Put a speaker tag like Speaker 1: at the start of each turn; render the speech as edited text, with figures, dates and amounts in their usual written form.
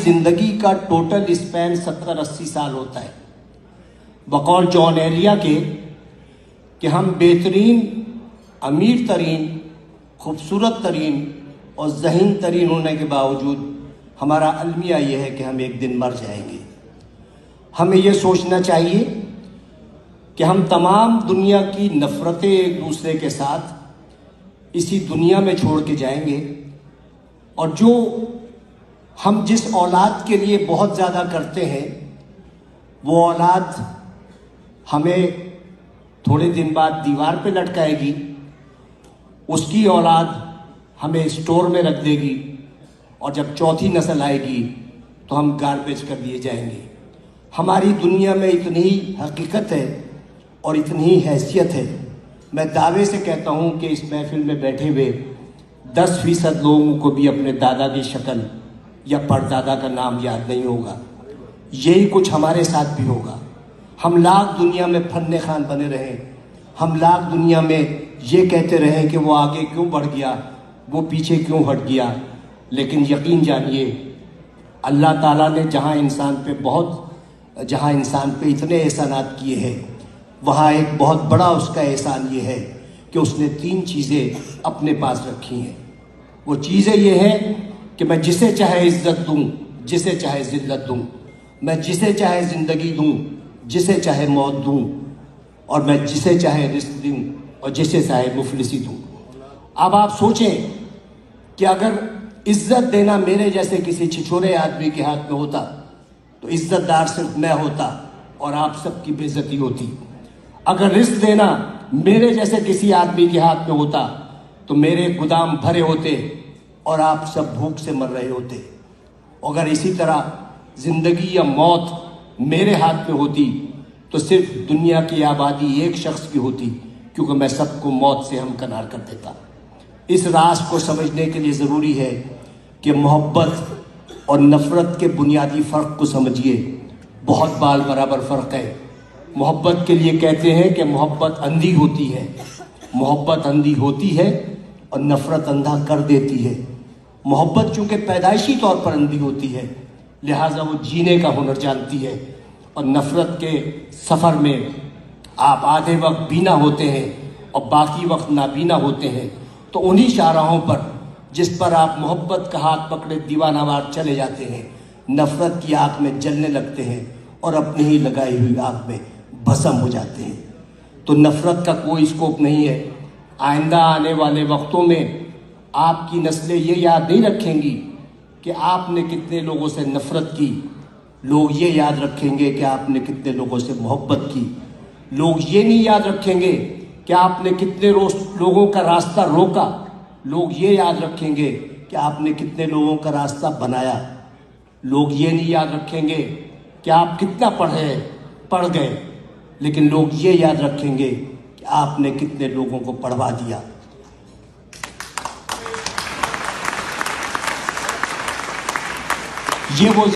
Speaker 1: زندگی کا total Spain 70-80 سال ہوتا ہے. بقول جان ایلیا کے کہ ہم بہترین، امیر ترین، خوبصورت ترین اور ذہین ترین ہونے کے باوجود ہمارا المیہ یہ ہے کہ ہم ایک دن مر جائیں گے. ہمیں یہ سوچنا چاہیے کہ ہم تمام دنیا کی نفرتیں ایک دوسرے کے ساتھ اسی دنیا میں چھوڑ کے جائیں گے، اور جو ہم جس اولاد کے لیے بہت زیادہ کرتے ہیں وہ اولاد ہمیں تھوڑے دن بعد دیوار پہ لٹکائے گی، اس کی اولاد ہمیں اسٹور میں رکھ دے گی، اور جب چوتھی نسل آئے گی تو ہم گاربیج کر دیے جائیں گے. ہماری دنیا میں اتنی ہی حقیقت ہے اور اتنی ہی حیثیت ہے. میں دعوے سے کہتا ہوں کہ اس محفل میں بیٹھے ہوئے 10% لوگوں کو بھی اپنے دادا کی شکل یا پردادا کا نام یاد نہیں ہوگا. یہی کچھ ہمارے ساتھ بھی ہوگا. ہم لاکھ دنیا میں فن خوان بنے رہیں، ہم لاکھ دنیا میں یہ کہتے رہیں کہ وہ آگے کیوں بڑھ گیا، وہ پیچھے کیوں ہٹ گیا، لیکن یقین جانیے اللہ تعالیٰ نے جہاں انسان پہ اتنے احسانات کیے ہیں، وہاں ایک بہت بڑا اس کا احسان یہ ہے کہ اس نے 3 چیزیں اپنے پاس رکھی ہیں. وہ چیزیں یہ ہیں کہ میں جسے چاہے عزت دوں، جسے چاہے ذلت دوں، میں جسے چاہے زندگی دوں، جسے چاہے موت دوں، اور میں جسے چاہے رزق دوں اور جسے چاہے مفلسی دوں. اب آپ سوچیں کہ اگر عزت دینا میرے جیسے کسی چھچورے آدمی کے ہاتھ میں ہوتا تو عزت دار صرف میں ہوتا اور آپ سب کی بے عزتی ہوتی. اگر رزق دینا میرے جیسے کسی آدمی کے ہاتھ میں ہوتا تو میرے گودام بھرے ہوتے اور آپ سب بھوک سے مر رہے ہوتے. اگر اسی طرح زندگی یا موت میرے ہاتھ میں ہوتی تو صرف دنیا کی آبادی ایک شخص کی ہوتی، کیونکہ میں سب کو موت سے ہمکنار کر دیتا. اس راز کو سمجھنے کے لیے ضروری ہے کہ محبت اور نفرت کے بنیادی فرق کو سمجھیے. بہت بال برابر فرق ہے. محبت کے لیے کہتے ہیں کہ محبت اندھی ہوتی ہے، محبت اندھی ہوتی ہے اور نفرت اندھا کر دیتی ہے. محبت چونکہ پیدائشی طور پر اندھی ہوتی ہے، لہٰذا وہ جینے کا ہنر جانتی ہے، اور نفرت کے سفر میں آپ آدھے وقت بینا ہوتے ہیں اور باقی وقت نابینا ہوتے ہیں. تو انہی شاہراہوں پر جس پر آپ محبت کا ہاتھ پکڑے دیوانہ وار چلے جاتے ہیں، نفرت کی آگ میں جلنے لگتے ہیں اور اپنی ہی لگائی ہوئی آگ میں بھسم ہو جاتے ہیں. تو نفرت کا کوئی اسکوپ نہیں ہے. آئندہ آنے والے وقتوں میں آپ کی نسلیں یہ یاد نہیں رکھیں گی کہ آپ نے کتنے لوگوں سے نفرت کی، لوگ یہ یاد رکھیں گے کہ آپ نے کتنے لوگوں سے محبت کی. لوگ یہ نہیں یاد رکھیں گے کہ آپ نے کتنے لوگوں کا راستہ روکا، لوگ یہ یاد رکھیں گے کہ آپ نے کتنے لوگوں کا راستہ بنایا. لوگ یہ نہیں یاد رکھیں گے کہ آپ کتنا پڑھ گئے، لیکن لوگ یہ یاد رکھیں گے کہ آپ نے کتنے لوگوں کو پڑھوا دیا. یہ وہ